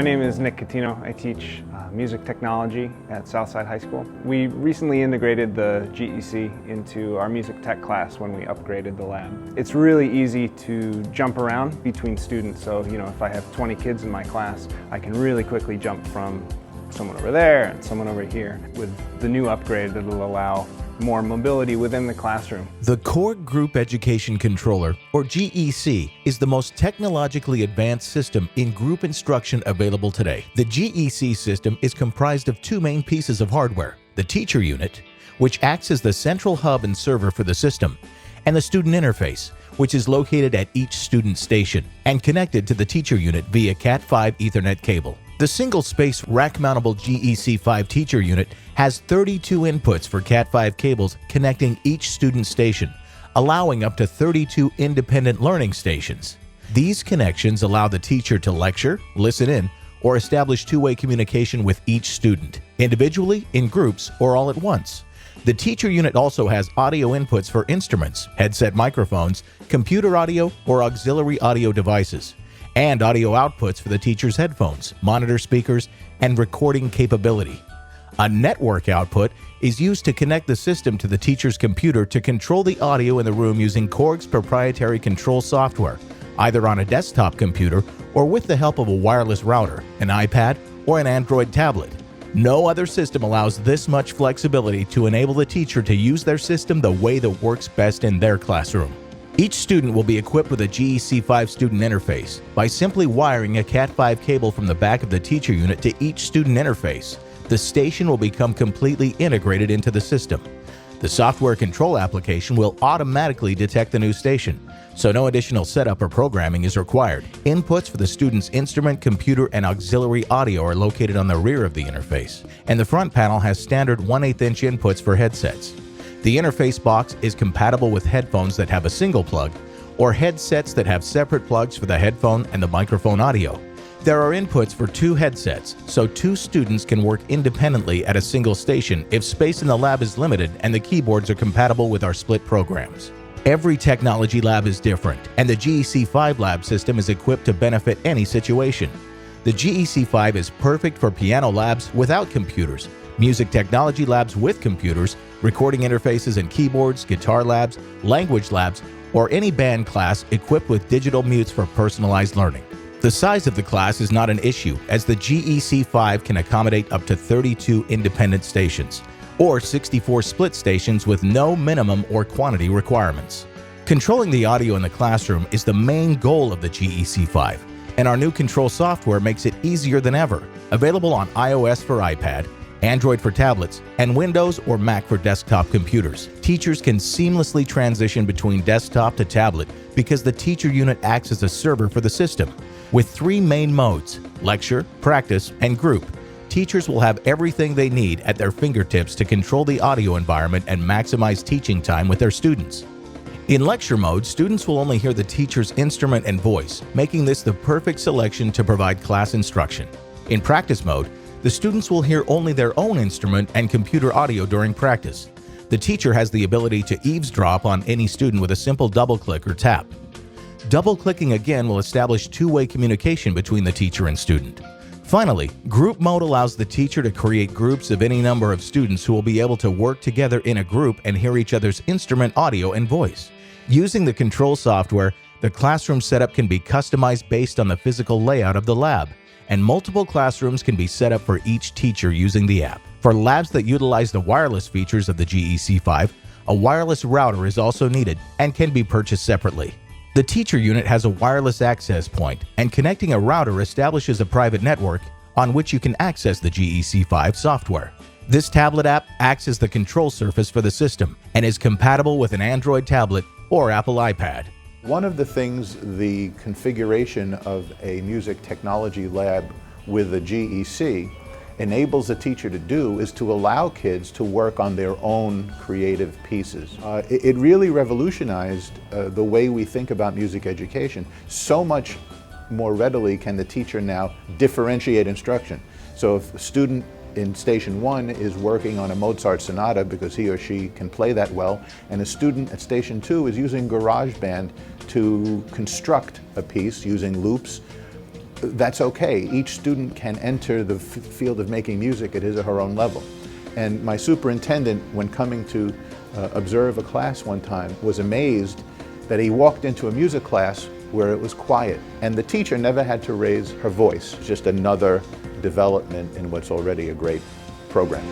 My name is Nick Catino. I teach music technology at Southside High School. We recently integrated the GEC into our music tech class when we upgraded the lab. It's really easy to jump around between students, so if I have 20 kids in my class, I can really quickly jump from someone over there and someone over here. With the new upgrade, it'll allow more mobility within the classroom. The Korg Group Education Controller, or GEC, is the most technologically advanced system in group instruction available today. The GEC system is comprised of two main pieces of hardware: the teacher unit, which acts as the central hub and server for the system, and the student interface, which is located at each student station and connected to the teacher unit via Cat5 Ethernet cable. The single-space rack-mountable GEC5 teacher unit has 32 inputs for Cat5 cables connecting each student station, allowing up to 32 independent learning stations. These connections allow the teacher to lecture, listen in, or establish two-way communication with each student, individually, in groups, or all at once. The teacher unit also has audio inputs for instruments, headset microphones, computer audio, or auxiliary audio devices, and audio outputs for the teacher's headphones, monitor speakers, and recording capability. A network output is used to connect the system to the teacher's computer to control the audio in the room using Korg's proprietary control software, either on a desktop computer or with the help of a wireless router, an iPad, or an Android tablet. No other system allows this much flexibility to enable the teacher to use their system the way that works best in their classroom. Each student will be equipped with a GEC5 student interface by simply wiring a Cat5 cable from the back of the teacher unit to each student interface. The station will become completely integrated into the system. The software control application will automatically detect the new station, so no additional setup or programming is required. Inputs for the student's instrument, computer, and auxiliary audio are located on the rear of the interface, and the front panel has standard 1/8" inputs for headsets. The interface box is compatible with headphones that have a single plug, or headsets that have separate plugs for the headphone and the microphone audio. There are inputs for two headsets, so two students can work independently at a single station if space in the lab is limited and the keyboards are compatible with our split programs. Every technology lab is different, and the GEC5 lab system is equipped to benefit any situation. The GEC5 is perfect for piano labs without computers, music technology labs with computers, recording interfaces and keyboards, guitar labs, language labs, or any band class equipped with digital mutes for personalized learning. The size of the class is not an issue, as the GEC5 can accommodate up to 32 independent stations, or 64 split stations with no minimum or quantity requirements. Controlling the audio in the classroom is the main goal of the GEC5, and our new control software makes it easier than ever. Available on iOS for iPad, Android for tablets, and Windows or Mac for desktop computers. Teachers can seamlessly transition between desktop to tablet because the teacher unit acts as a server for the system. With three main modes: lecture, practice, and group, teachers will have everything they need at their fingertips to control the audio environment and maximize teaching time with their students. In lecture mode, students will only hear the teacher's instrument and voice, making this the perfect selection to provide class instruction. In practice mode, the students will hear only their own instrument and computer audio during practice. The teacher has the ability to eavesdrop on any student with a simple double-click or tap. Double-clicking again will establish two-way communication between the teacher and student. Finally, group mode allows the teacher to create groups of any number of students who will be able to work together in a group and hear each other's instrument audio and voice. Using the control software, the classroom setup can be customized based on the physical layout of the lab, and multiple classrooms can be set up for each teacher using the app. For labs that utilize the wireless features of the GEC5, a wireless router is also needed and can be purchased separately. The teacher unit has a wireless access point, and connecting a router establishes a private network on which you can access the GEC5 software. This tablet app acts as the control surface for the system and is compatible with an Android tablet or Apple iPad. One of the things the configuration of a music technology lab with a GEC enables a teacher to do is to allow kids to work on their own creative pieces. It really revolutionized the way we think about music education. So much more readily can the teacher now differentiate instruction. So if a student in Station 1 is working on a Mozart sonata because he or she can play that well, and a student at Station 2 is using GarageBand to construct a piece using loops, that's okay. Each student can enter the field of making music at his or her own level. And my superintendent, when coming to observe a class one time, was amazed that he walked into a music class where it was quiet. And the teacher never had to raise her voice, just another development in what's already a great program.